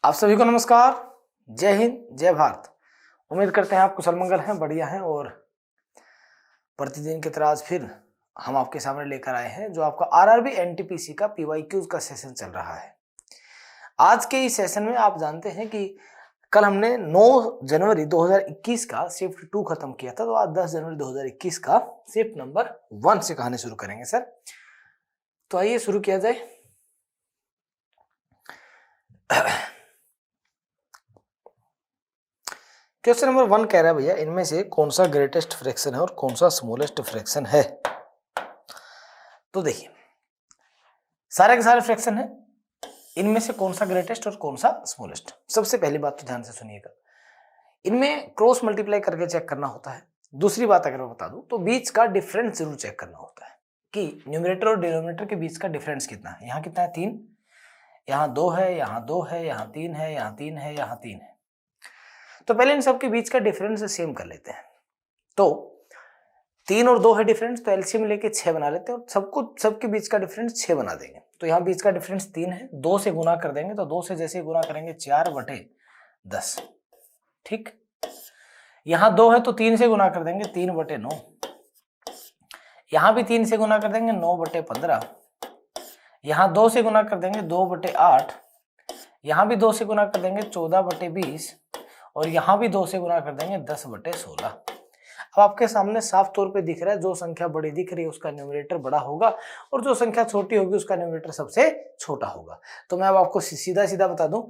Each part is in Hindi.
आप सभी को नमस्कार। जय हिंद, जय भारत। उम्मीद करते हैं आप कुशल मंगल हैं, बढ़िया हैं। और प्रतिदिन की तरह आज फिर हम आपके सामने लेकर आए हैं जो आपका आरआरबी एनटीपीसी का पीवाईक्यूज का सेशन चल रहा है। आज के इस सेशन में आप जानते हैं कि कल हमने 9 जनवरी 2021 का शिफ्ट 2 खत्म किया था, तो आज 10 जनवरी 2021 का शिफ्ट नंबर 1 से कहानी शुरू करेंगे सर। तो आइए शुरू किया जाए। क्वेश्चन नंबर 1 कह रहा है भैया, इनमें से कौन सा ग्रेटेस्ट फ्रैक्शन है और कौन सा स्मॉलेस्ट फ्रैक्शन है। तो देखिए, सारे के सारे फ्रैक्शन है, इनमें से कौन सा ग्रेटेस्ट और कौन सा स्मॉलेस्ट। सबसे पहली बात तो ध्यान से सुनिएगा, इनमें क्रॉस मल्टीप्लाई करके चेक करना होता है। दूसरी बात अगर मैं बता दूं तो बीच का डिफरेंस जरूर चेक करना होता है कि न्यूमरेटर और डिनोमिनेटर के बीच का डिफरेंस कितना है। यहाँ कितना है, 3, यहाँ 2 है, यहाँ 2 है, यहाँ 3 है, यहाँ 3 है, यहाँ 3 है। तो पहले इन सबके बीच का डिफरेंस सेम कर लेते हैं। तो 3 और 2 है डिफरेंस, तो एलसीएम लेके 6 बना लेते हैं और सबके बीच का डिफरेंस 6 बना देंगे। तो यहाँ बीच का डिफरेंस 3 है, 2 से गुना कर देंगे, तो 2 से जैसे गुना करेंगे 4/10। ठीक, यहाँ 2 है तो 3 से गुना कर देंगे 3/9। यहाँ भी 3 से गुना कर देंगे 9/15। यहाँ 2 से गुना कर देंगे 2/8। यहाँ भी 2 से गुना कर देंगे 14/20 और यहाँ भी 2 से गुना कर देंगे 10/16। अब आपके सामने साफ तौर पे दिख रहा है, जो संख्या बड़ी दिख रही है उसका न्यूमरेटर बड़ा होगा और जो संख्या छोटी होगी उसका न्यूमरेटर सबसे छोटा होगा। तो मैं अब आपको सीधा सीधा बता दूं,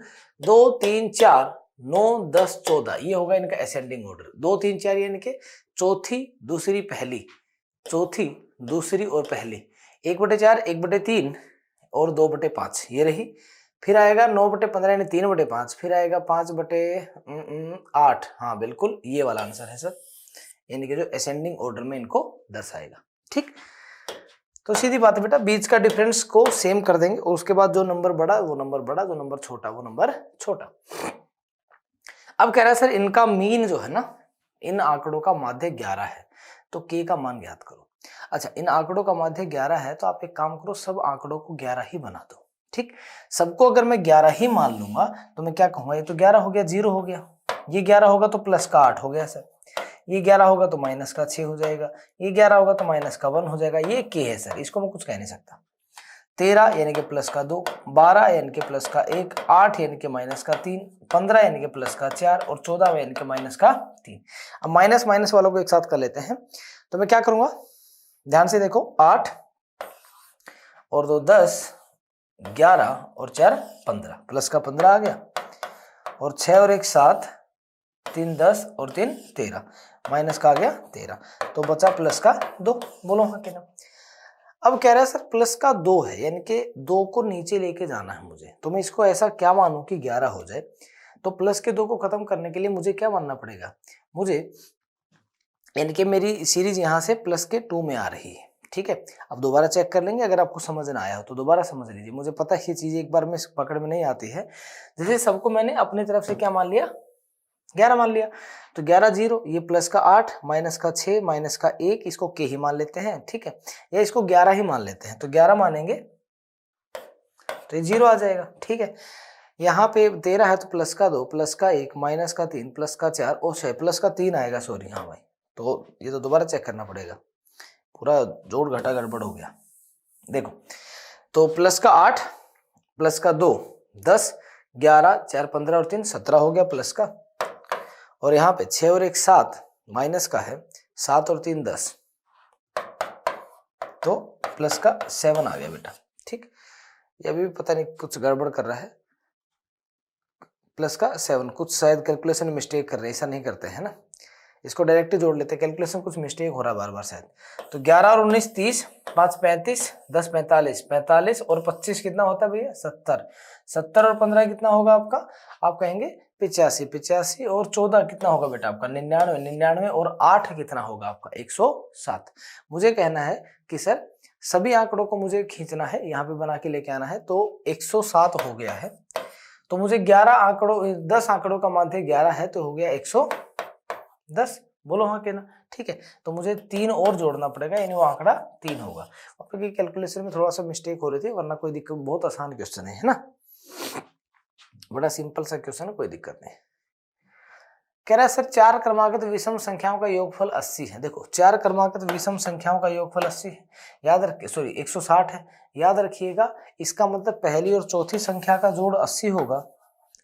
2 3 4 9 10 14 ये होगा इनका असेंडिंग ऑर्डर। 2 3 4 ये इनके चौथी दूसरी पहली, चौथी दूसरी और पहली, 1/4 1/3 और 2/5 ये रही। फिर आएगा 9/15 यानी 3/5, फिर आएगा 5/8। हाँ बिल्कुल, ये वाला आंसर है सर, यानी कि जो असेंडिंग ऑर्डर में इनको दर्शाएगा। ठीक, तो सीधी बात है बेटा, बीच का डिफरेंस को सेम कर देंगे और उसके बाद जो नंबर बड़ा वो नंबर बड़ा, जो नंबर छोटा वो नंबर छोटा। अब कह रहा है सर इनका मीन जो है ना, इन आंकड़ों का माध्य 11 है, तो के का मान ज्ञात करो। अच्छा, इन आंकड़ों का माध्य 11 है तो आप एक काम करो, सब आंकड़ों को 11 ही बना दो। ठीक, सबको अगर मैं 11 ही मान लूंगा तो मैं क्या कहूंगा, ये तो 11 हो गया, 0 हो गया। ये 11 होगा तो प्लस का 8 हो गया सर, ये 11 होगा तो माइनस का 6 हो जाएगा, ये 11 होगा तो माइनस का 1 हो जाएगा। ये के है सर, इसको मैं कुछ कह नहीं सकता। 13 यानी कि प्लस का 2, 12 यानी कि प्लस का 1, 8 यानी कि माइनस का 3, 15 यानी कि प्लस का 4 और 14 यानी कि माइनस का 3। अब माइनस माइनस वालों को एक साथ कर लेते हैं। तो मैं क्या करूंगा, ध्यान से देखो, 8 और 2 10, 11 और 4 15, प्लस का 15 आ गया, और 6 और 1 7, 3 10 और 3 13, माइनस का आ गया 13, तो बचा प्लस का 2। बोलो हाँ कि ना। अब कह रहा है सर प्लस का 2 है, यानी कि 2 को नीचे लेके जाना है मुझे, तो मैं इसको ऐसा क्या मानूं कि 11 हो जाए। तो प्लस के 2 को खत्म करने के लिए मुझे क्या मानना पड़ेगा, मुझे, यानी कि मेरी सीरीज यहां से प्लस के 2 में आ रही है। ठीक है, अब दोबारा चेक कर लेंगे, अगर आपको समझ ना आया हो तो दोबारा समझ लीजिए। मुझे पता है ये चीज एक बार में पकड़ में नहीं आती है। जैसे सबको मैंने अपनी तरफ से क्या मान लिया, 11 मान लिया, तो 11 0, ये प्लस का 8 माइनस का 6 माइनस का 1, इसको के ही मान लेते हैं। ठीक है, या इसको 11 ही मान लेते हैं, तो 11 मानेंगे तो ये 0 आ जाएगा। ठीक है, यहाँ पे 13 है तो प्लस का 2 प्लस का 1 माइनस का 3 प्लस का 4 और 6 प्लस का 3 आएगा, सॉरी हाँ भाई, तो ये तो दोबारा चेक करना पड़ेगा, पूरा जोड़ घटा गड़बड़ हो गया। देखो, तो प्लस का 8 प्लस का 2 10, 11 4 15 और 3 17 हो गया प्लस का, और यहाँ पे 6 और 1 7 माइनस का है, 7 और 3 10, तो प्लस का 7 आ गया बेटा। ठीक, ये अभी भी पता नहीं कुछ गड़बड़ कर रहा है, प्लस का 7, कुछ शायद कैलकुलेशन में मिस्टेक कर रहे हैं, ऐसा नहीं करते हैं ना, इसको डायरेक्ट जोड़ लेते हैं, कैलकुलेशन कुछ मिस्टेक हो रहा है बार बार शायद। तो 11 और 19 30, 5 35, 10 45, 45 और 25 कितना होता है भैया, 70, 70 और 15 कितना होगा आपका, आप कहेंगे 85, 85 और 14 कितना होगा बेटा आपका 99, 99 और 8 कितना होगा आपका 107। मुझे कहना है कि सर सभी आंकड़ों को मुझे खींचना है, यहाँ पे बना के लेके आना है, तो 107 हो गया है, तो मुझे 11 आंकड़ों 10 आंकड़ों का माध्य 11 है, तो हो गया 110। बोलो हाँ के ना। ठीक है, तो मुझे 3 और जोड़ना पड़ेगा, यानी वो आंकड़ा 3 होगा। क्योंकि कैलकुलेशन में थोड़ा सा मिस्टेक हो रही थी, वरना कोई दिक्कत, बहुत आसान क्वेश्चन है ना। बड़ा सिंपल सा क्वेश्चन है, कोई दिक्कत नहीं। कह रहा है सर 4 क्रमांकित विषम संख्याओं का योगफल 80 है। देखो 4 क्रमांकित विषम संख्याओं का योगफल 80 है, याद रखिए, सॉरी 160 है, याद रखिएगा। इसका मतलब पहली और चौथी संख्या का जोड़ 80 होगा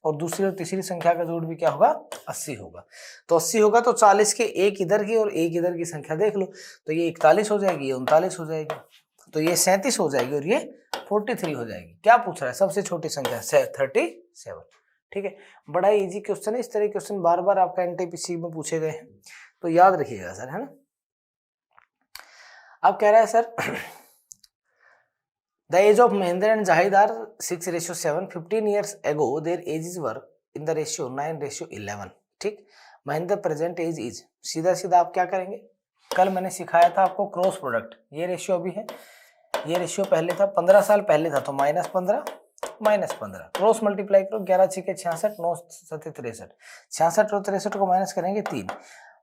और दूसरी और तीसरी संख्या का जोड़ भी क्या होगा, 80 होगा। तो 80 होगा तो 40 के एक इधर की और एक इधर की संख्या देख लो, तो ये 41 हो जाएगी, ये 39 हो जाएगी, तो ये 37 हो जाएगी और ये 43 हो जाएगी। क्या पूछ रहा है, सबसे छोटी संख्या 37। ठीक है, बड़ा इजी क्वेश्चन है। इस तरह के क्वेश्चन बार बार आपका एनटीपीसी में पूछे गए हैं, तो याद रखिएगा सर, है ना। अब कह रहा है sir the age of Mahendra and Zahid are 6:7, 15 years ago their ages were in the ratio 9:11। ठीक, महेंद्र प्रेजेंट एज इज, सीधा सीधा आप क्या करेंगे, कल मैंने सिखाया था आपको क्रॉस प्रोडक्ट, ये रेशियो अभी है, ये रेशियो पहले था, 15 साल पहले था, तो -15 -15 क्रॉस मल्टीप्लाई करो, 11 6 66, 9 7 63, 66 और 63 को माइनस करेंगे 3,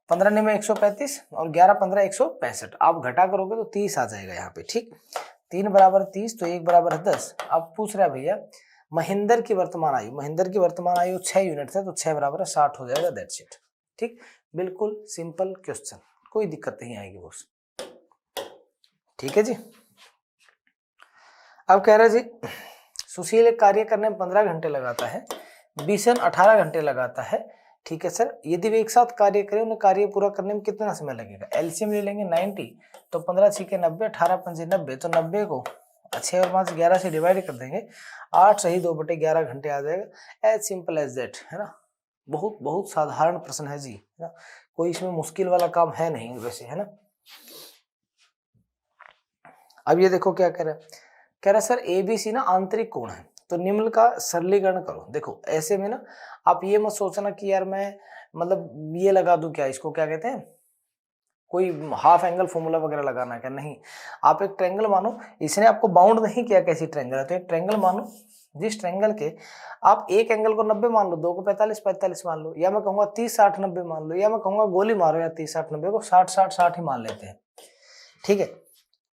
15 में 135 और 11 15 165, आप घटा करोगे तो 30 आ जाएगा यहाँ पे। ठीक, 3 बराबर 30 तो 1 बराबर 10। अब पूछ रहा है भैया महेंद्र की वर्तमान आयु, महेंद्र की वर्तमान आयु 6 यूनिट है, तो 6 बराबर 60 हो जाएगा, दैट्स इट। ठीक, बिल्कुल सिंपल क्वेश्चन, कोई दिक्कत नहीं आएगी बॉस। ठीक है जी। अब कह रहा है जी सुशील एक कार्य करने में 15 घंटे लगाता है, बिशन 18 घंटे लगाता है। ठीक है सर, यदि वे एक साथ कार्य करें, उन्हें कार्य पूरा करने में कितना समय लगेगा। एलसीएम ले लेंगे 90, तो 15 6 90, 18 5 90, तो 90 को 6 और 5 11 से डिवाइड कर देंगे, 8 सही 2/11 घंटे आ जाएगा। एज सिंपल एज दैट, है ना। बहुत बहुत साधारण प्रश्न है जी, है ना, कोई इसमें मुश्किल वाला काम है नहीं वैसे, है ना। अब ये देखो क्या कह रहा है, कह रहा है सर एबीसी ना आंतरिक कोण है, तो निम्न का सरलीकरण करो। देखो ऐसे में ना आप ये मत सोचना कि यार मैं मतलब ये लगा दूं, क्या इसको क्या कहते हैं, कोई हाफ एंगल फॉर्मूला वगैरह लगाना है क्या, नहीं। आप एक ट्रायंगल मानो, इसने आपको बाउंड नहीं किया कैसी ट्रायंगल है, तो एक ट्रायंगल मानो जिस ट्रायंगल के आप एक एंगल को 90 मान लो, दो को 45 45 मान लो, या मैं कहूंगा 30 60 90 मान लो, या मैं कहूंगा गोली मारो या 30 60 90 को 60 60 60 ही मान लेते हैं। ठीक है,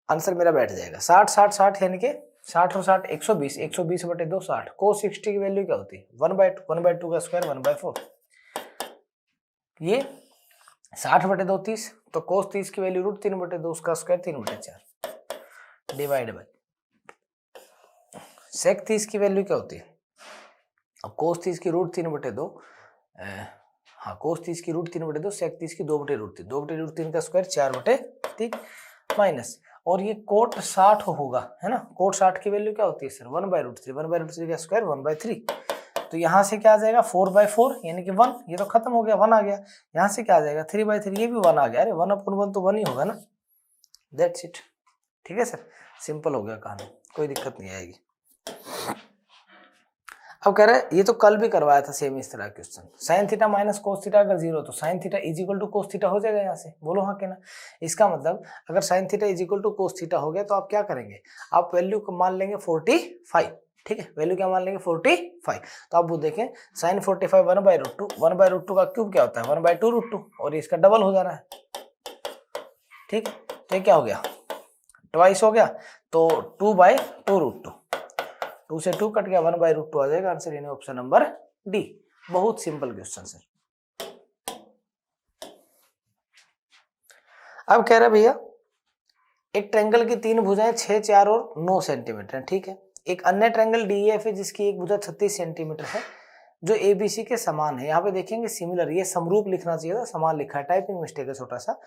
आंसर मेरा बैठ जाएगा 60 60 60, यानी कि 60 और 60 120, 120/2 60। cos 60 की वैल्यू क्या होती है, 1/2 का स्क्वायर 1/4। ये 60/2 30, तो cos 30 की वैल्यू √3/2 उसका स्क्वायर 3/4 डिवाइड बाय sec 30 की वैल्यू क्या होती है। अब cos 30 की √3/2, हाँ cos 30 की √3/2, sec 30 की 2/√3, 2/√3 का स्क्वायर 4/3 माइनस, और ये कोट 60 होगा, है ना। कोट 60 की वैल्यू क्या होती है सर 1/√3, 1/√3 का स्क्वायर 1/3, तो यहाँ से क्या आ जाएगा 4/4 यानी कि 1, ये तो खत्म हो गया, 1 आ गया। यहाँ से क्या आ जाएगा 3/3, ये भी 1 आ गया। अरे 1/1 तो 1 ही होगा ना, दैट्स इट। ठीक है सर, सिंपल हो गया कहानी, कोई दिक्कत नहीं आएगी। अब कह रहे हैं ये तो कल भी करवाया था सेम इस तरह question, sine theta minus cos theta अगर 0, तो sine theta is equal to cos theta हो जाएगा यहाँ से, बोलो हाँ के ना। इसका मतलब अगर sine theta is equal to cos theta हो गया तो आप क्या करेंगे, आप वैल्यू को मान लेंगे 45। ठीक है, वैल्यू क्या मान लेंगे 45, तो आप वो देखें साइन 45 1/√2, 1/√2 का क्यूब क्या होता है 1/2√2, और इसका डबल हो जाना है। ठीक, तो ये क्या हो गया ट्वाइस हो गया, तो 2/2√2, 2 से 2 कट गया, 1/√2 आ जाएगा आंसर, यानी ऑप्शन नंबर डी। बहुत सिंपल क्वेश्चन सर। अब कह रहा है भैया एक ट्रायंगल की 3 भुजाएं 6 4 और 9 सेंटीमीटर है। ठीक है, एक अन्य ट्रायंगल डीएफ है जिसकी एक भुजा 36 सेंटीमीटर है, जो एबीसी के समान है। यहाँ पे देखेंगे सिमिलर, ये समरूप लिखना चाहिए था, समान लिखा है, टाइपिंग मिस्टेक है छोटा सा।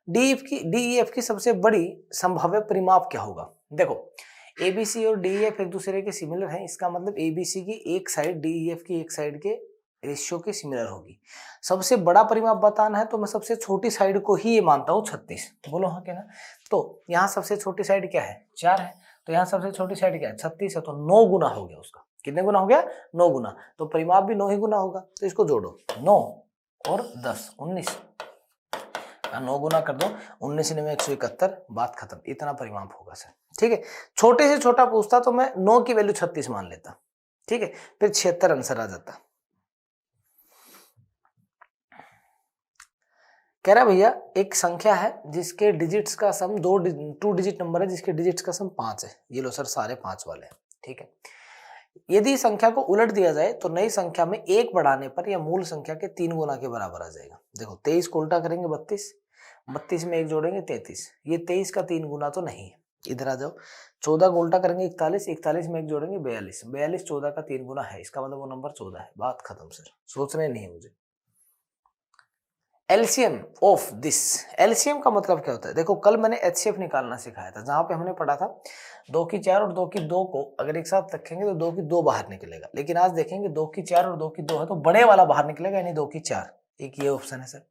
डीईएफ की सबसे बड़ी संभाव्य परिमाप क्या होगा। देखो एबीसी और डीईएफ एक दूसरे के सिमिलर हैं, इसका मतलब एबीसी की एक साइड डीईएफ की एक साइड के रेशियो के सिमिलर होगी। सबसे बड़ा परिमाप बताना है तो मैं सबसे छोटी साइड को ही ये मानता हूँ 36, बोलो हाँ क्या ना। तो यहाँ सबसे छोटी साइड क्या है 4 है, तो यहाँ सबसे छोटी साइड क्या है 36 है, तो 9 गुना हो गया उसका। कितने गुना हो गया 9 गुना, तो परिमाप भी 9 ही गुना होगा। तो इसको जोड़ो 9 और 10 19, 9 गुना कर दो 19 में 171, बात खत्म, इतना परिमाप होगा सर। ठीक है, छोटे से छोटा पूछता तो मैं 9 की वैल्यू 36 मान लेता। ठीक है, फिर 76 आंसर आ जाता। कह रहा भैया एक संख्या है जिसके डिजिट्स का सम 2 डिजिट नंबर है जिसके डिजिट्स का सम 5 है। ये लो सर सारे 5 वाले हैं। ठीक है, यदि संख्या को उलट दिया जाए तो नई संख्या में 1 बढ़ाने पर यह मूल संख्या के 3 गुना के बराबर आ जाएगा। देखो 23 को उल्टा करेंगे 32, 32 में 1 जोड़ेंगे 33, ये 23 का 3 गुना तो नहीं है। इधर आ जाओ, 14 को उल्टा करेंगे 41, 41 में 1 जोड़ेंगे 42, 42 14 का 3 गुना है, इसका मतलब वो नंबर 14 है। बात खत्म सर, सोचना नहीं है मुझे। एलसीएम ऑफ दिस, एलसीएम का मतलब क्या होता है? देखो कल मैंने एचसीएफ निकालना सिखाया था, जहां पे हमने पढ़ा था 2 की 4 और 2 की 2 को अगर एक साथ रखेंगे तो 2 की 2 बाहर निकलेगा, लेकिन आज देखेंगे 2 की 4 और 2 की 2 है तो बड़े वाला बाहर निकलेगा, यानी 2 की 4। एक ये ऑप्शन है सर।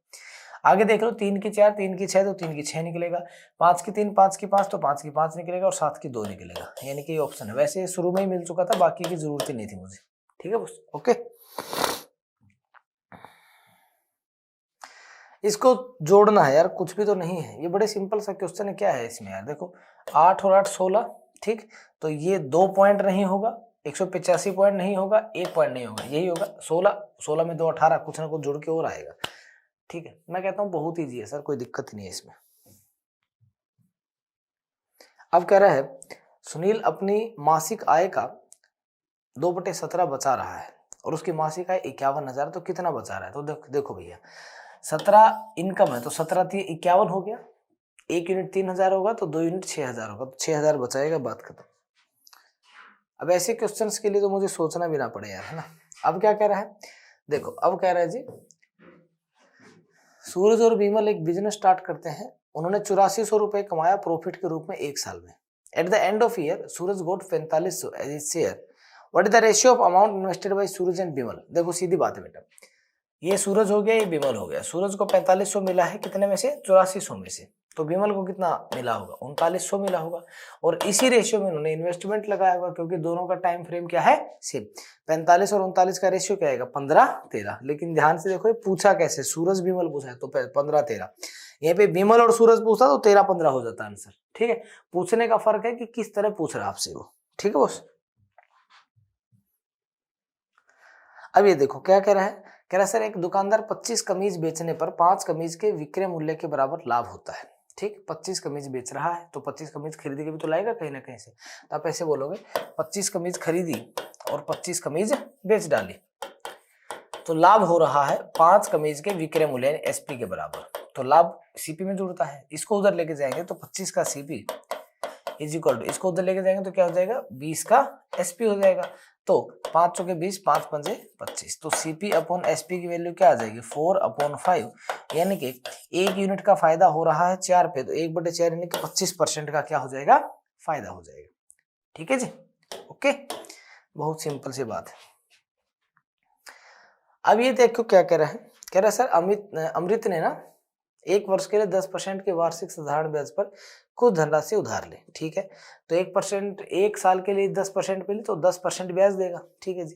आगे देख लो 3 की 4, 3 की 6 तो 3 की 6 निकलेगा, 5 की 3, 5 की 5 तो 5 की 5 निकलेगा और 7 की 2 निकलेगा, यानी कि ये ऑप्शन है। वैसे शुरू में ही मिल चुका था, बाकी की जरूरत ही नहीं थी मुझे। ठीक है बस, ओके। इसको जोड़ना है यार, कुछ भी तो नहीं है, ये बड़े सिंपल सा क्वेश्चन है। क्या है इसमें यार? देखो 8 और 8 16, ठीक, तो ये 2 पॉइंट नहीं होगा, 185 पॉइंट नहीं होगा, 1 पॉइंट नहीं होगा, यही होगा 16, 16 में 2 18, कुछ ना कुछ जुड़ के और आएगा। ठीक है, मैं कहता हूँ बहुत ईजी है सर, कोई दिक्कत नहीं है इसमें। अब कह रहा है सुनील अपनी मासिक आय का 2/17 बचा रहा है और उसकी मासिक आय 51,000, तो कितना बचा रहा है? तो देखो भैया 17 इनकम है तो 17 3 51 हो गया, 1 यूनिट 3,000 होगा तो 2 यूनिट 6,000 होगा, तो 6,000 बचाएगा, बात खत्म। अब ऐसे क्वेश्चंस के लिए तो मुझे सोचना भी ना पड़े यार, है ना। अब क्या कह रहा है? देखो अब कह रहा है जी सूरज और विमल एक बिजनेस स्टार्ट करते हैं, उन्होंने 8400 रुपए कमाया प्रॉफिट के रूप में 1 साल में। At the end of year Suraj got 4500 as his share, what is the ratio of amount invested by Suraj and Vimal? देखो सीधी बात है बेटा, ये सूरज हो गया, ये विमल हो गया। सूरज को 4500 मिला है, कितने में से? 8400 में से। तो विमल को कितना मिला होगा? 3900 मिला होगा। और इसी रेशियो में उन्होंने इन्वेस्टमेंट लगाया होगा, क्योंकि दोनों का टाइम फ्रेम क्या है? सेम। 45 और 39 का रेशियो क्या आएगा? 15-13। लेकिन ध्यान से देखो ये पूछा कैसे? सूरज विमल पूछा है तो 15-13, यहाँ पे विमल और सूरज पूछा तो 13-15 हो जाता आंसर। ठीक है, पूछने का फर्क है कि किस तरह पूछ रहा है आपसे वो। ठीक है बॉस। अब ये देखो क्या कह रहा है? कह रहा है सर एक दुकानदार 25 कमीज बेचने पर 5 कमीज के विक्रय मूल्य के बराबर लाभ होता है। ठीक, 25 कमीज बेच रहा है तो 25 कमीज खरीदी के भी तो लाएगा कहीं ना कहीं से, तो आप ऐसे बोलोगे 25 कमीज खरीदी और 25 कमीज बेच डाली, तो लाभ हो रहा है 5 कमीज के विक्रय मूल्य यानी एसपी के बराबर। तो लाभ सीपी में जुड़ता है, इसको उधर लेके जाएंगे तो 25 का सीपी इज इक्वल टू, इसको उधर लेके जाएंगे तो क्या हो जाएगा? 20 का एसपी हो जाएगा। तो 5 चौके 20, 5 पंजे 25, तो सीपी अपॉन एसपी की वैल्यू क्या आ जाएगी? 4/5, यानी कि 1 यूनिट का फायदा हो रहा है 4 पे, तो 1/4 यानी कि 25% का क्या हो जाएगा? फायदा हो जाएगा। ठीक है जी, ओके, बहुत सिंपल सी बात है। अब ये देखो क्या कह रहा है? कह रहा है सर अमृत ने ना 1 वर्ष के लिए 10% के वार्षिक साधारण ब्याज पर कुछ धनराशि उधार ले। ठीक है, तो 1% 1 साल के लिए 10% पे ली तो 10% ब्याज देगा। ठीक है जी।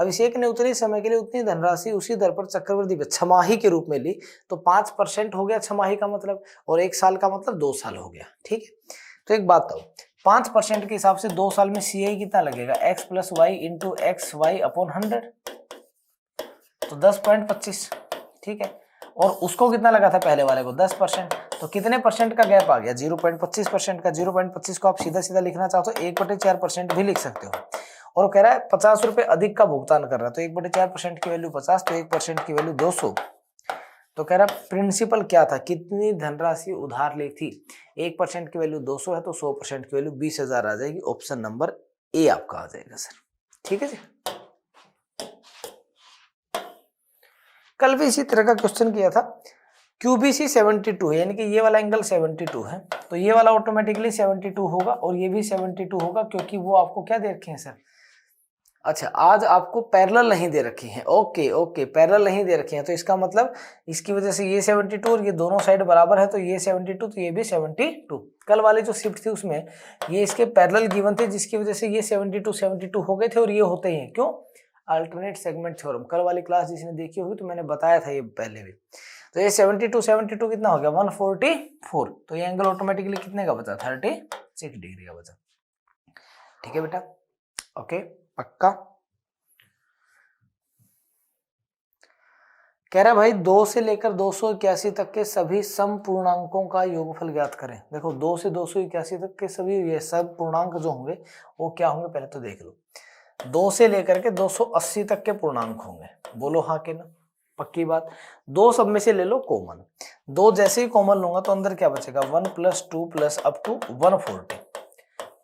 अभिषेक ने उतने समय के लिए उतनी धनराशि उसी दर पर चक्रवृद्धि छमाही के रूप में ली, तो 5% हो गया छमाही का मतलब, और 1 साल का मतलब 2 साल हो गया। ठीक है, तो एक बात बताओ 5% के हिसाब से 2 साल में सीआई कितना लगेगा? x + y × xy/100, तो 10.25। ठीक है, और उसको कितना लगा था पहले वाले को? 10%, तो कितने परसेंट का गैप आ गया? 0.25% का। 0.25 को आप सीधा सीधा लिखना चाहो तो 1/4% भी लिख सकते हो। और कह रहा है 50 रुपए अधिक का भुगतान कर रहा है, तो 1/4% की वैल्यू 50, तो 1% की वैल्यू 200। तो कह रहा प्रिंसिपल क्या था? कितनी धनराशि उधार ली थी? 1% की वैल्यू 200 है तो 100% की वैल्यू 20,000 आ जाएगी। ऑप्शन नंबर ए आपका आ जाएगा सर। ठीक है जी। कल भी इसी तरह का क्वेश्चन किया था। QBC 72 है, यानी कि ये वाला एंगल 72 है, तो ये वाला ऑटोमेटिकली 72 होगा और ये भी 72 होगा, क्योंकि वो आपको क्या दे रखे हैं सर? अच्छा, आज आपको पैरेलल नहीं दे रखी है। ओके ओके, पैरेलल नहीं दे रखी है, तो इसका मतलब इसकी वजह से ये 72 और ये दोनों साइड बराबर है, तो ये 72 तो ये भी 72। कल वाली जो शिफ्ट थी उसमें ये इसके पैरेलल गिवन थे, जिसकी वजह से ये 72 हो गए थे और ये होते ही हैं। क्यों? Alternate segment theorem. कल वाली क्लास जिसने देखी होगी तो मैंने बताया था ये पहले भी। तो ये 72 कितना हो गया? 144। तो ये एंगल ऑटोमेटिकली कितने का बचा? 36 डिग्री का बचा। ठीक है बेटा, ओके, पक्का। कह रहा है भाई 2 से लेकर 281 तक के सभी सम पूर्णांकों का योगफल ज्ञात करें। देखो 2 से 281 तक के सभी ये सब पूर्णांक जो होंगे वो क्या होंगे पहले तो देख लो। 2 से लेकर के 280 तक के पूर्णांक होंगे, बोलो हाँ के ना, पक्की बात। 2 सब में से ले लो कॉमन, 2 जैसे ही कॉमन लूंगा तो अंदर क्या बचेगा 1 + 2 + अप टू 140।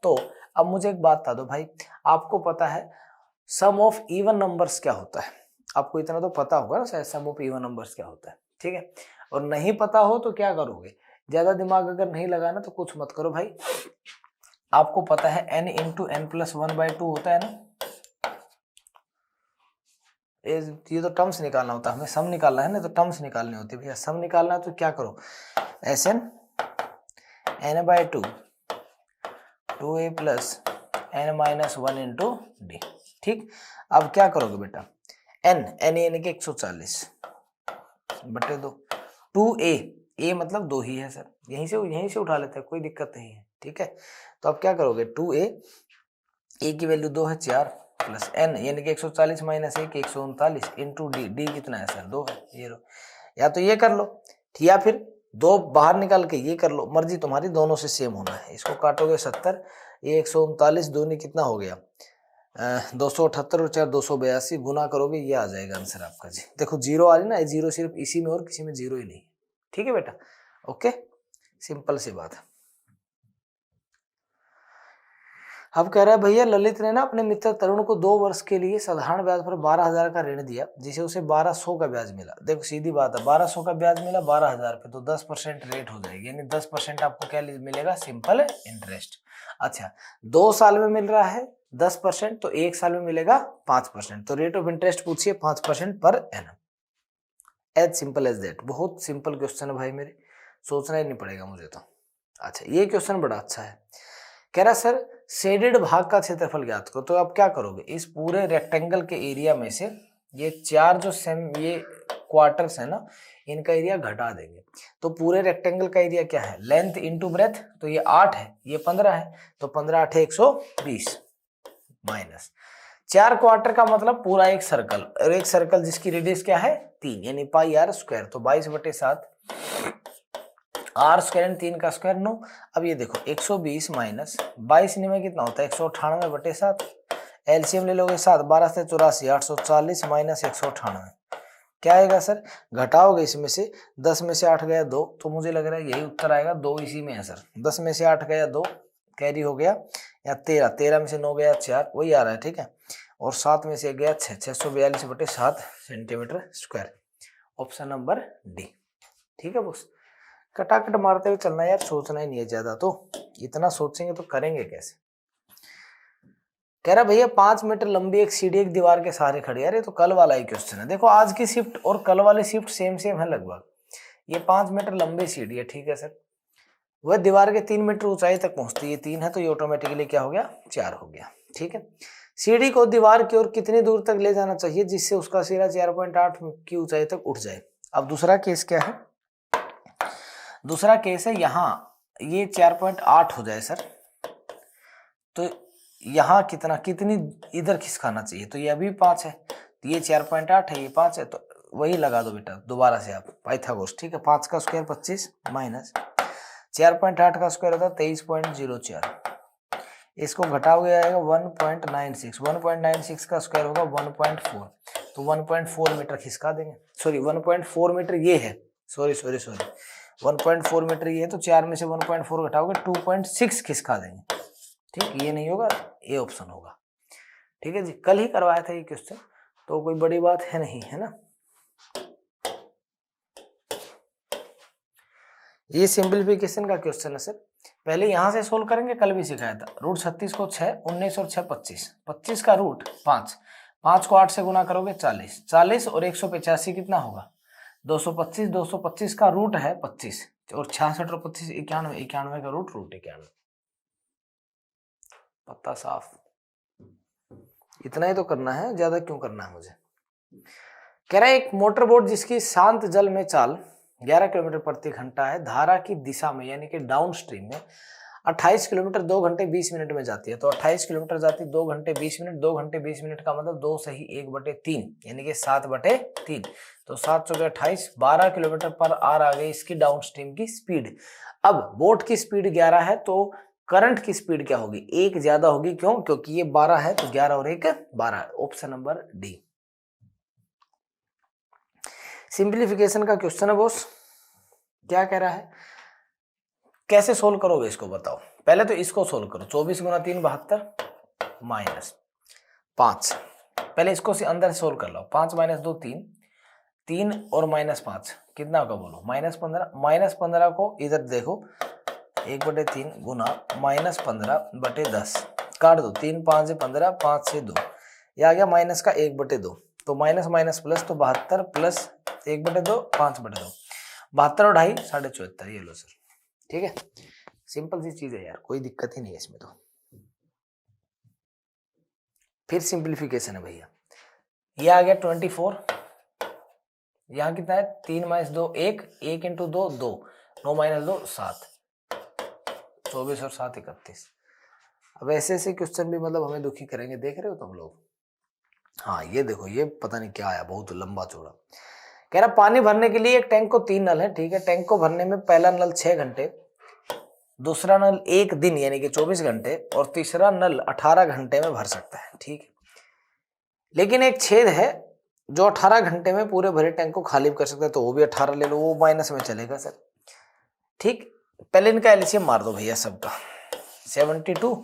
तो अब मुझे एक बात बता दो भाई, आपको पता है सम ऑफ इवन नंबर्स क्या होता है? आपको इतना तो पता होगा ना शायद सम ऑफ इवन नंबर्स क्या होता है, ठीक है। और नहीं पता हो तो क्या करोगे, ज्यादा दिमाग अगर नहीं लगाना तो कुछ मत करो भाई। आपको पता है n × n + 1/2 होता है ना, ये तो टर्म्स निकालना होता है, हमें सम निकालना है ना, तो टर्म्स निकालनी होती है भैया। सम निकालना है तो क्या करो, Sn n/2 2a + n - 1 × d, ठीक। अब क्या करोगे बेटा, n यानी कि 140 बटे 2, 2a मतलब 2 ही है सर, यहीं से उठा लेते हैं, कोई दिक्कत नहीं है, ठीक है। तो अब क्या करोगे 2a, a की वैल्यू 2 है 4 + n यानी कि 140 - 1 139 × d कितना है सर 2 है, ये लो। या तो ये कर लो या फिर 2 बाहर निकाल के ये कर लो, मर्जी तुम्हारी, दोनों से सेम होना है। इसको काटोगे 70, ये 139 दूनी कितना हो गया 278 और 4 282, गुना करोगे ये आ जाएगा आंसर आपका जी। देखो 0 आ रही ना, 0 सिर्फ इसी में और किसी में 0 ही नहीं, ठीक है बेटा, ओके, सिंपल सी बात है। अब कह रहा है भैया ललित ने ना अपने मित्र तरुण को 2 वर्ष के लिए साधारण ब्याज पर 12,000 का ऋण दिया, जिसे उसे 1200 का ब्याज मिला। देखो सीधी बात है, 1200 का ब्याज मिला 12,000 पे, तो 10% रेट हो जाएगी, यानी 10% आपको क्या मिलेगा, सिंपल इंटरेस्ट। अच्छा 2 साल में मिल रहा है 10%, तो 1 साल में मिलेगा 5%, तो रेट ऑफ इंटरेस्ट पूछिए 5% पर annum. As simple as that, बहुत सिंपल क्वेश्चन है भाई मेरे, सोचना ही नहीं पड़ेगा मुझे तो। अच्छा ये क्वेश्चन बड़ा अच्छा है, कह रहा सर शेडेड भाग का क्षेत्रफल ज्ञात करो। तो आप क्या करोगे, इस पूरे रेक्टेंगल के एरिया में से ये 4 जो ये क्वार्टर्स है ना, इनका एरिया घटा देंगे। तो पूरे रेक्टेंगल का एरिया क्या है, लेंथ इंटू ब्रेथ, तो ये 8 है, ये 15 है, तो 15 8 120 माइनस 4 क्वार्टर का मतलब पूरा एक सर्कल, और एक सर्कल जिसकी रेडियस क्या है 3 यानी πr², तो 22/7 r² 3 का स्क्वायर 9। अब ये देखो 120 माइनस 22 में कितना होता है 198/7, एलसीएम ले लोगे 7 12 से 84 840 माइनस 198, क्या आएगा सर, घटाओगे इसमें से 10 में से 8 गया 2, तो मुझे लग रहा है यही उत्तर आएगा, 2 इसी में है सर। 10 में से 8 गया 2 कैरी हो गया, या 13 में से 9 गया 4, वही आ रहा है, ठीक है। और 7 में से गया 6 642/7 सेंटीमीटर², ऑप्शन नंबर डी, ठीक है बॉस। कटाकट मारते हुए चलना यार, सोचना ही नहीं है ज्यादा, तो इतना सोचेंगे तो करेंगे कैसे। कह रहा भैया 5 मीटर लंबी एक सीढ़ी एक दीवार के सहारे खड़ी है। अरे तो कल वाला ही क्वेश्चन है, देखो आज की शिफ्ट और कल वाली शिफ्ट सेम है लगभग। ये 5 मीटर लंबी सीढ़ी है, ठीक है सर, वह दीवार के 3 मीटर ऊंचाई तक पहुंचती है, 3 है तो ये ऑटोमेटिकली क्या हो गया 4 हो गया, ठीक है। सीढ़ी को दीवार की ओर कितनी दूर तक ले जाना चाहिए जिससे उसका सिरा 4.8 की ऊंचाई तक उठ जाए। अब दूसरा केस क्या है, दूसरा केस है यहाँ ये 4.8 हो जाए सर, तो यहाँ कितनी इधर खिसकाना चाहिए, तो ये अभी 5 है, तो ये 4.8 है, ये 5 है, तो वही लगा दो बेटा दोबारा से आप पाइथागोरस, ठीक है। 5 का स्क्वायर 25 माइनस 4.8 का स्क्वायर होता है 23.04, इसको घटाओगे आएगा 1.96, 1.96 का स्क्वायर होगा 1.4, तो 1.4 मीटर खिसका देंगे, सॉरी 1.4 मीटर ये है, सॉरी 1.4 मीटर ये है, तो 4 में से 1.4 घटाओगे 2.6 खिसका देंगे, ठीक, ये नहीं होगा, ये ऑप्शन होगा, ठीक है जी। कल ही करवाया था ये क्वेश्चन, तो कोई बड़ी बात है नहीं, है ना। ये सिंपलीफिकेशन का क्वेश्चन है सर, पहले यहां से सोल्व करेंगे, कल भी सिखाया था। रूट 36 को 6, 19 और 6 25, 25 का रूट 5, 5 को 8 से गुना करोगे 40, 40 और 185 कितना होगा 225, 225 का रूट है 25, और 66 और 25 91, 91 का रूट 91, पत्ता साफ। इतना ही तो करना है, ज्यादा क्यों करना है मुझे। कह रहा है एक मोटर बोट जिसकी शांत जल में चाल 11 किलोमीटर प्रति घंटा है, धारा की दिशा में यानी कि डाउन स्ट्रीम में 28 किलोमीटर 2 घंटे 20 मिनट में जाती है। तो 28 किलोमीटर जाती है 2 घंटे 20 मिनट, 2 घंटे 20 मिनट का मतलब 2 सही 1/3 यानी कि 7/3, तो 7 चौके 28, 12 किलोमीटर पर आवर आ गई इसकी डाउन स्ट्रीम की स्पीड। अब बोट की स्पीड 11 है, तो करंट की स्पीड क्या होगी, 1 ज्यादा होगी। क्यों? क्योंकि ये 12 है तो 11 और 1 12। Option number D. सिंप्लीफिकेशन का क्वेश्चन है बॉस। क्या कह रहा है, कैसे सोल्व करोगे इसको बताओ। पहले तो इसको सोल्व करो। 24 गुना 3 72 माइनस 5। पहले इसको से अंदर सोल्व कर लो। 5 माइनस 2 3, 3 और माइनस 5 कितना होगा बोलो, माइनस 15। माइनस 15 को इधर देखो, 1/3 गुना माइनस 15/10 काट दो। 3 5 15, 5 से 2, ये आ गया माइनस का 1/2। तो माइनस माइनस प्लस, तो 72 प्लस 1/2 5/2, 72 और 2.5 74। ये लो सर, ठीक है। सिंपल सी चीज है यार, कोई दिक्कत ही नहीं है इसमें तो। फिर सिंप्लीफिकेशन है भैया, ये आ गया 24। यहाँ कितना है, 3 माइनस 2 1, 1 इंटू 2 2, 9 माइनस 2 7, 24 और 7 31। अब ऐसे ऐसे क्वेश्चन भी मतलब हमें दुखी करेंगे, देख रहे हो तुम लोग। हाँ ये देखो, ये पता नहीं क्या आया, बहुत लंबा चौड़ा। कह रहा पानी भरने के लिए एक टैंक को 3 नल है, ठीक है। टैंक को भरने में पहला नल 6 घंटे, दूसरा नल 1 दिन यानी कि 24 घंटे, और तीसरा नल 18 घंटे में भर सकता है, ठीक है। लेकिन एक छेद है जो 18 घंटे में पूरे भरे टैंक को खाली कर सकता है, तो वो भी 18 ले लो, वो माइनस में चलेगा सर, ठीक। पहले इनका एलसीएम मार दो भैया सबका। 72,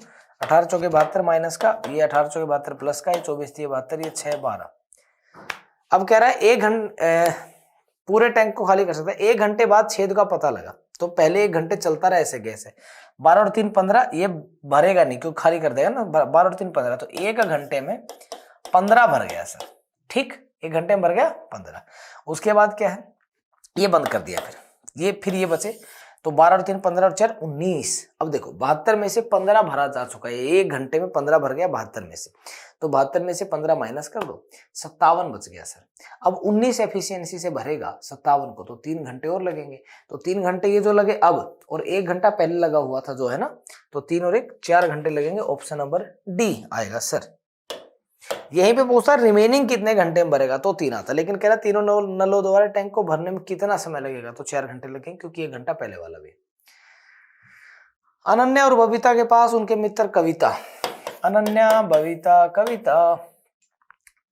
18 चौके 72 माइनस का, ये 18 चौके 72 प्लस का, ये 24 72, ये 6 12। अब कह रहा है 1 घंटे पूरे टैंक को खाली कर सकता है। 1 घंटे बाद छेद का पता लगा, तो पहले 1 घंटे चलता रहा ऐसे गैस है। 12 और 3 15, ये भरेगा नहीं क्योंकि खाली कर देगा ना। 12 और 3 15, तो 1 घंटे में 15 भर गया सर, ठीक। 1 घंटे में भर गया 15। उसके बाद क्या है, ये बंद कर दिया। फिर ये बचे, तो 12 और 3 15 और 4 19। अब देखो 72 में से 15 भरा जा चुका है, 1 घंटे में 15 भर गया 72 में से, तो 72 में से 15 माइनस कर दो, 57 बच गया सर। अब 19 एफिशिएंसी से भरेगा 57 को, तो 3 घंटे और लगेंगे। तो 3 घंटे ये जो लगे अब, और 1 घंटा पहले लगा हुआ था जो है ना, तो 3 और 1 4 घंटे लगेंगे। ऑप्शन नंबर डी आएगा सर। यहीं पे पूछता रिमेनिंग कितने घंटे में भरेगा, तो 3 आता। लेकिन कह रहा तीनों नलों द्वारा टैंक को भरने में कितना समय लगेगा, तो 4 घंटे लगेंगे, क्योंकि 1 घंटा पहले वाला भी। अनन्या और बबीता के पास उनके मित्र कविता, अनन्या बबीता कविता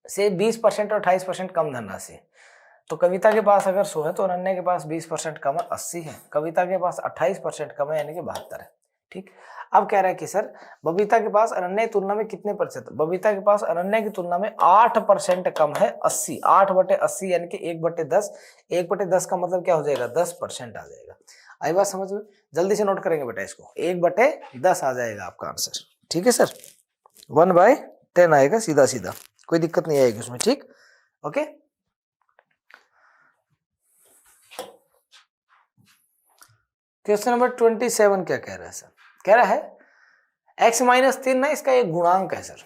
से 20% और 28% कम धनराशि। तो कविता के पास अगर 100 है तो अनन्या के पास 20% कम है 80 है, कविता के पास 28% कम है यानी कि 72 है, ठीक। अब कह रहा है कि सर बबीता के पास अनन्या की तुलना में कितने प्रतिशत, बबीता के पास अनन्या की तुलना में 8% कम है 80। 8/80 यानी कि 1/10। 1/10 का मतलब क्या हो जाएगा, 10% आ जाएगा। आई बात समझ में, जल्दी से नोट करेंगे बेटा इसको, 1/10 आ जाएगा आपका आंसर, ठीक है सर। 1/10 आएगा सीधा सीधा, कोई दिक्कत नहीं आएगी उसमें, ठीक। ओके, क्वेश्चन नंबर 27 क्या कह रहा है सर, कह रहा है x-3 ना इसका एक गुणांक है सर,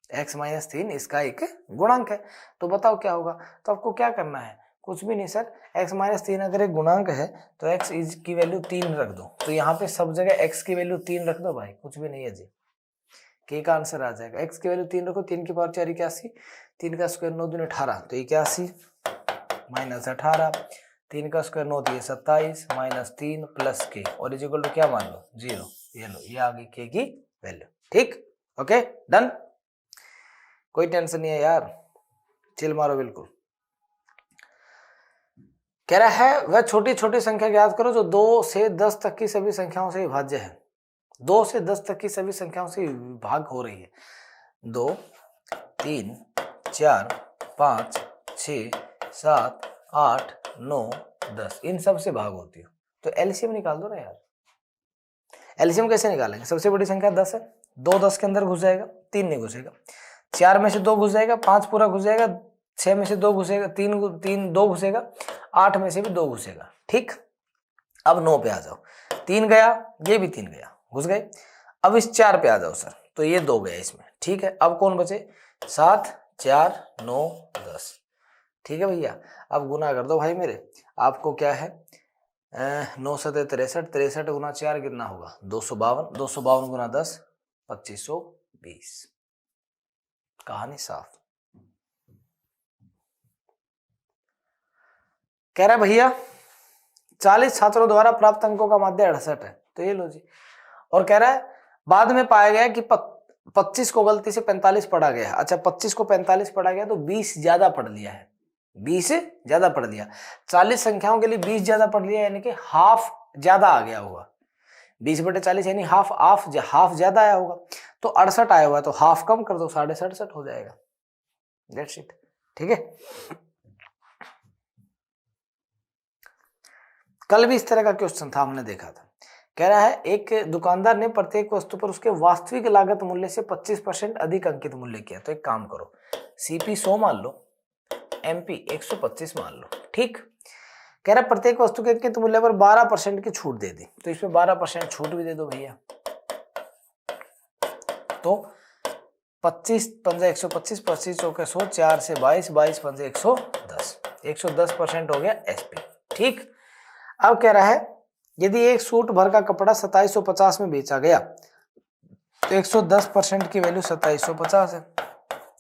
x-3 इसका एक गुणांक है। तो बताओ क्या होगा, तो आपको क्या करना है, कुछ भी नहीं सर। x-3 अगर एक गुणांक है तो x की वैल्यू 3 रख दो, तो यहाँ पे सब जगह x की वैल्यू 3 रख दो भाई, कुछ भी नहीं है जी, के का आंसर आ जाएगा। x की वैल्यू 3 रखो, 3 की पावर 4 81, 3 का स्क्वायर 9 दूनी 18, तो 81 माइनस 18, 3 का स्क्वायर 9 दिए 27 माइनस 3 प्लस के, और इज इक्वल टू क्या मान लो 0। ये लो, ये आ गई के की वैल्यू, ठीक। ओके डन, कोई टेंशन नहीं है यार, चिल मारो बिल्कुल। कह रहा है वह छोटी छोटी संख्या याद करो जो 2 से 10 तक की सभी संख्याओं से विभाज्य है। 2 से 10 तक की सभी संख्याओं से भाग हो रही है। 2 3 4 5 6 7 8 9 10 इन सब से भाग होती हो, तो एलसीएम निकाल दो ना यार। एलसीएम कैसे निकालेंगे, सबसे बड़ी संख्या 10 है, 2 10 के अंदर घुस जाएगा, 3 नहीं घुसेगा। 4 में से 2 घुस जाएगा, 5 पूरा घुस जाएगा, 6 में से 2 घुसेगा, 3 2 घुसेगा, 8 में से भी 2 घुसेगा, ठीक। अब 9 पे आ जाओ, 3 गया, ये भी 3 गया, घुस गए। अब इस 4 पे आ जाओ सर, तो ये 2 गया इसमें, ठीक है। अब कौन बचे, 7 4 9 10, ठीक है भैया। अब गुना कर दो भाई मेरे, आपको क्या है 9 7 63, 63 गुना 4 कितना होगा 252, 252 गुना 10 2520। कहानी साफ। कह रहा है भैया 40 छात्रों द्वारा प्राप्त अंकों का माध्य 68 है, तो ये लो जी, और कह रहा है बाद में पाया गया कि 25 को गलती से 45 पढ़ा गया। अच्छा 25 को 45 पढ़ा गया तो 20 ज्यादा पढ़ लिया है, 20 ज्यादा पढ़ लिया। 40 संख्याओं के लिए 20 ज्यादा पढ़ लिया यानी कि हाफ ज्यादा आ गया होगा। 20/40 यानी हाफ ज्यादा आया होगा। तो 68 आया हुआ तो हाफ कम कर दो, 67.5 हो जाएगा। That's it. ठीक है। कल भी इस तरह का क्वेश्चन था, हमने देखा था। कह रहा है एक दुकानदार ने प्रत्येक वस्तु पर उसके वास्तविक लागत मूल्य से 25% अधिक अंकित मूल्य किया। तो एक काम करो, सीपी 100 मान लो, एमपी 125 मान लो। ठीक। कह रहा प्रत्येक वस्तु के अंकित मूल्य पर 12% की छूट दे दी, तो इसमें 12% छूट भी दे दो भैया। तो 25 पंजे 125, 25 चौके 100, 4 से 22, 22 पंजे 110, 110% हो गया एसपी। ठीक। अब कह रहा है यदि एक सूट भर का कपड़ा 2750 में बेचा गया तो 110% की वैल्यू 2750 है।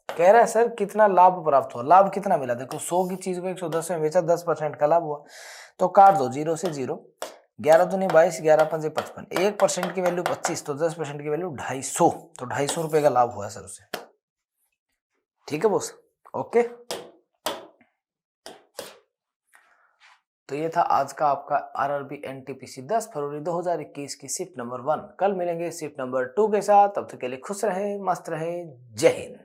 कह रहा है सर कितना लाभ प्राप्त हुआ, लाभ कितना मिला। देखो 100 की चीज को 110 में बेचा, 10% का लाभ हुआ। तो काट दो 0 से 0, 11 दूनी 22, 11 पंजे 55, 1% की वैल्यू 25, तो 10% की वैल्यू 250, तो 250 रुपए का लाभ हुआ सर उसे। ठीक है बॉस, ओके। तो ये था आज का आपका आरआरबी एनटीपीसी 10 फरवरी 2021 की शिफ्ट नंबर 1। कल मिलेंगे शिफ्ट नंबर 2 के साथ। तब तक के लिए खुश रहे, मस्त रहे। जय हिंद।